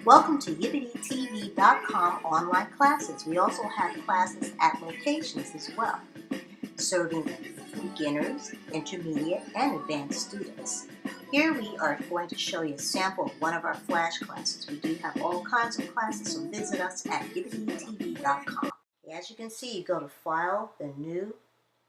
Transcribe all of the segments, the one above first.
Welcome to YippityTV.com online classes. We also have classes at locations as well, serving beginners, intermediate, and advanced students. Here we are going to show you a sample of one of our flash classes. We do have all kinds of classes, so visit us at YippityTV.com. As you can see, you go to File, then New,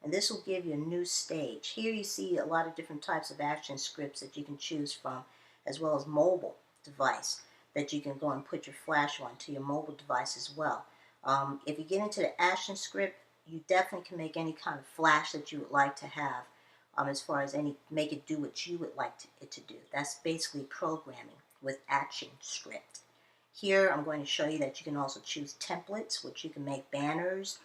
and this will give you a new stage. Here you see a lot of different types of action scripts that you can choose from, as well as mobile device that you can go and put your flash on to your mobile device as well. If you get into the action script, you definitely can make any kind of flash that you would like to have, as far as make it do what you would like it to do. That's basically programming with action script. Here I'm going to show you that you can also choose templates, which you can make banners,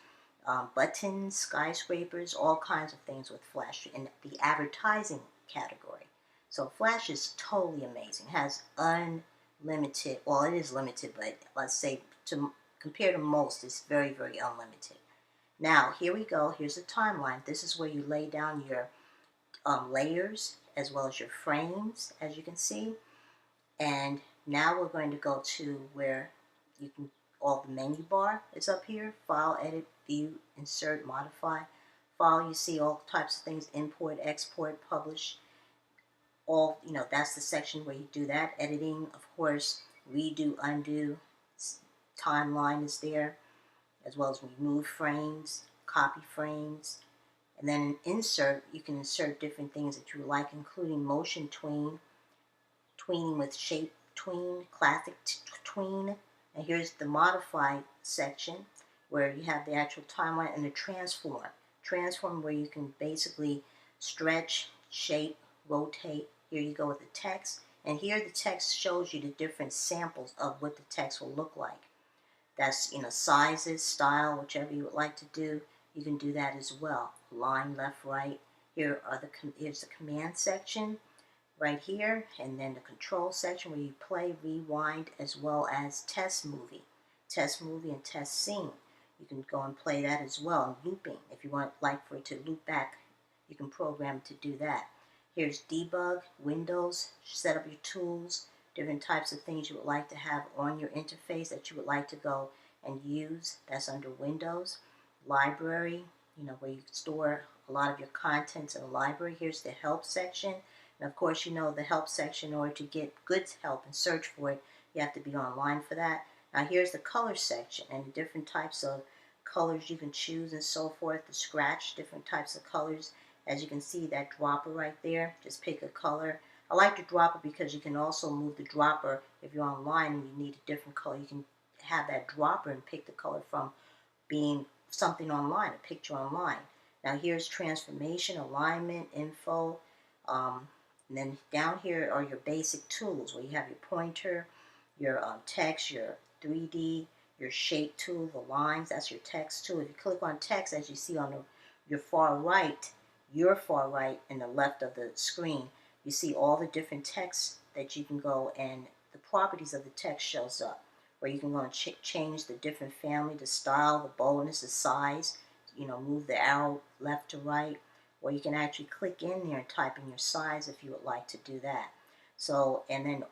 buttons, skyscrapers, all kinds of things with Flash in the advertising category. So Flash is totally amazing. It has unlimited, well, it is limited, but let's say compared to most, it's very, very unlimited. Now, here we go. Here's the timeline. This is where you lay down your layers as well as your frames, as you can see. And now we're going to go to where you can, all the menu bar is up here. File, edit, view, insert, modify. File, you see all types of things, import, export, publish. All, that's the section where you do that. Editing, of course, redo, undo. Timeline is there, as well as remove frames, copy frames. And then in insert, you can insert different things that you would like, including motion tween, tweening with shape tween, classic tween. And here's the modify section where you have the actual timeline, and the transform. Transform, where you can basically stretch, shape, rotate. Here you go with the text. And here the text shows you the different samples of what the text will look like. That's, sizes, style, whichever you would like to do. You can do that as well. Line, left, right. Here's the command section right here, and then the control section where you play, rewind, as well as test movie and test scene. You can go and play that as well. Looping, if you like for it to loop back, you can program to do that. Here's debug, Windows, set up your tools, different types of things you would like to have on your interface that you would like to go and use. That's under Windows. Library, where you store a lot of your contents in a library. Here's the help section. And of course, the help section, in order to get good help and search for it, you have to be online for that. Now here's the color section and the different types of colors you can choose and so forth. The scratch, different types of colors. As you can see, that dropper right there, just pick a color. I like the dropper because you can also move the dropper if you're online and you need a different color. You can have that dropper and pick the color from being something online, a picture online. Now here's transformation, alignment, info, and then down here are your basic tools where you have your pointer, your text, your 3D, your shape tool, the lines, that's your text tool. If you click on text, as you see on your far right and the left of the screen, you see all the different texts that you can go, and the properties of the text shows up, where you can go and change the different family, the style, the boldness, the size, move the arrow left to right, or you can actually click in there and type in your size if you would like to do that. So, and then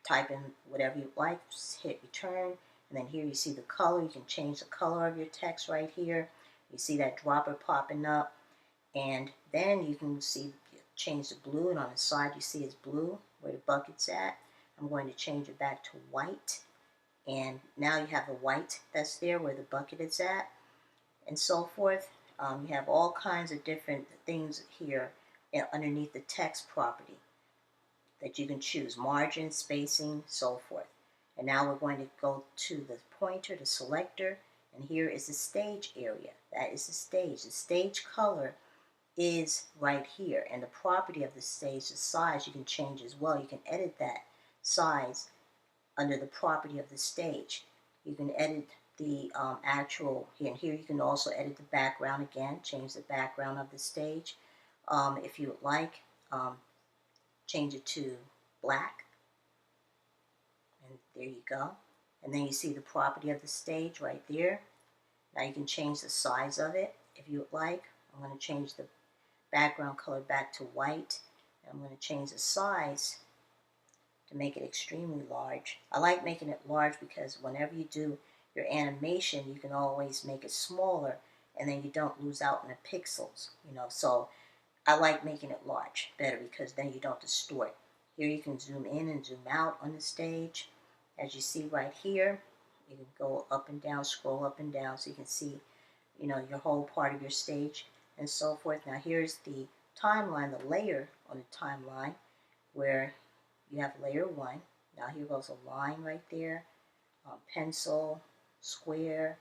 type in whatever you like, just hit return, and then here you see the color. You can change the color of your text right here. You see that dropper popping up, and then you can change the blue, and on the side you see it's blue where the bucket's at. I'm going to change it back to white, and now you have the white that's there where the bucket is at, and so forth. You have all kinds of different things here underneath the text property that you can choose, margin, spacing, so forth. And now we're going to go to the pointer, the selector, and here is the stage area. That is the stage. The stage color is right here, and the property of the stage, the size, you can change as well. You can edit that size under the property of the stage. You can edit the actual here, and here you can also edit the background again, change the background of the stage if you would like. Change it to black, and there you go. And then you see the property of the stage right there. Now you can change the size of it if you would like. I'm going to change the background color back to white. I'm going to change the size to make it extremely large. I like making it large because whenever you do your animation, you can always make it smaller, and then you don't lose out in the pixels, so I like making it large better because then you don't distort. Here you can zoom in and zoom out on the stage. As you see right here, you can go up and down, scroll up and down, so you can see, your whole part of your stage and so forth. Now here's the timeline, the layer on the timeline, where you have layer 1. Now here goes a line right there, pencil, square,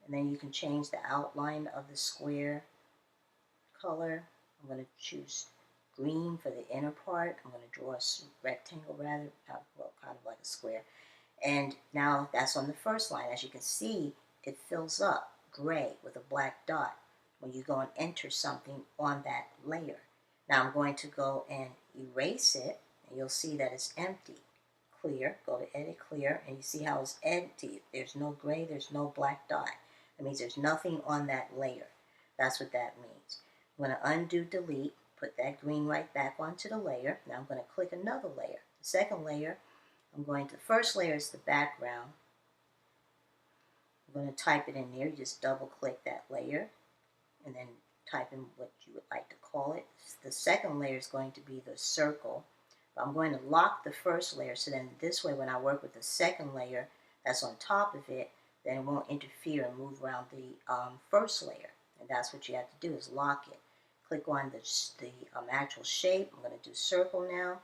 and then you can change the outline of the square color. I'm going to choose green for the inner part. I'm going to draw a rectangle rather, well, kind of like a square. And now that's on the first line. As you can see, it fills up gray with a black dot when you go and enter something on that layer. Now I'm going to go and erase it, and you'll see that it's empty. Clear, go to edit, clear, and you see how it's empty. There's no gray, there's no black dot. That means there's nothing on that layer. That's what that means. I'm going to undo, delete, put that green right back onto the layer. Now I'm going to click another layer. The second layer, the first layer is the background. I'm going to type it in there. You just double click that layer and then type in what you would like to call it. The second layer is going to be the circle. But I'm going to lock the first layer, so then this way when I work with the second layer that's on top of it, then it won't interfere and move around the first layer. And that's what you have to do, is lock it. Click on the actual shape. I'm going to do circle now.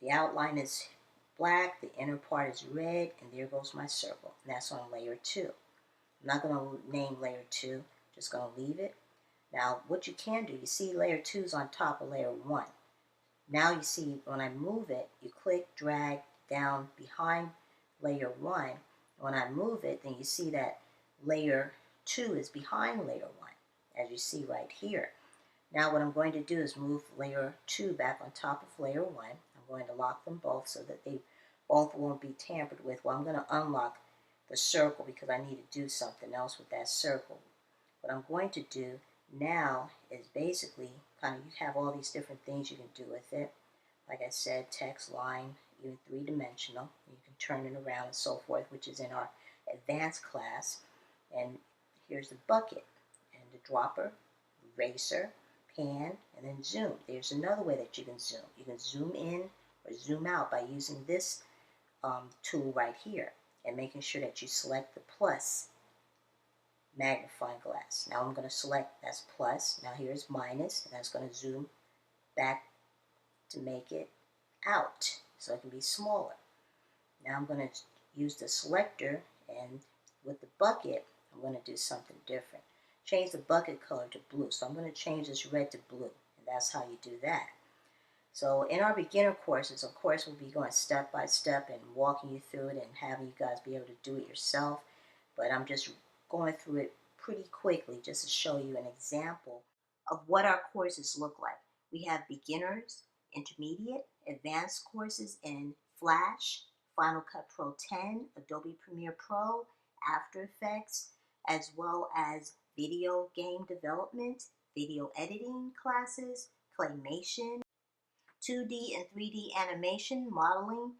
The outline is black, the inner part is red, and there goes my circle. And that's on layer 2. I'm not going to name layer 2, just going to leave it. Now what you can do, you see layer 2 is on top of layer 1. Now you see when I move it, you click, drag down behind layer 1. When I move it, then you see that layer 2 is behind layer 1, as you see right here. Now what I'm going to do is move layer 2 back on top of layer 1. I'm going to lock them both so that they both won't be tampered with. Well, I'm going to unlock the circle because I need to do something else with that circle. What I'm going to do now is basically you have all these different things you can do with it. Like I said, text, line, even three-dimensional. You can turn it around and so forth, which is in our advanced class. And here's the bucket and the dropper, eraser, pan, and then zoom. There's another way that you can zoom. You can zoom in or zoom out by using this tool right here and making sure that you select the plus magnifying glass. Now I'm going to select, that's plus. Now here's minus, and that's going to zoom back to make it out so it can be smaller. Now I'm going to use the selector, and with the bucket I'm going to do something different. Change the bucket color to blue. So I'm going to change this red to blue, and that's how you do that. So in our beginner courses, of course, we'll be going step by step and walking you through it and having you guys be able to do it yourself. But I'm just going through it pretty quickly just to show you an example of what our courses look like. We have beginners, intermediate, advanced courses in Flash, Final Cut Pro 10, Adobe Premiere Pro, After Effects, as well as video game development, video editing classes, claymation, 2D and 3D animation, modeling,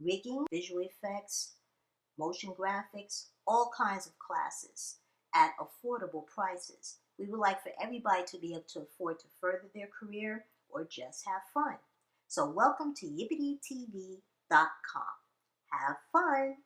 rigging, visual effects, motion graphics, all kinds of classes at affordable prices. We would like for everybody to be able to afford to further their career or just have fun. So welcome to YippityTV.com. Have fun!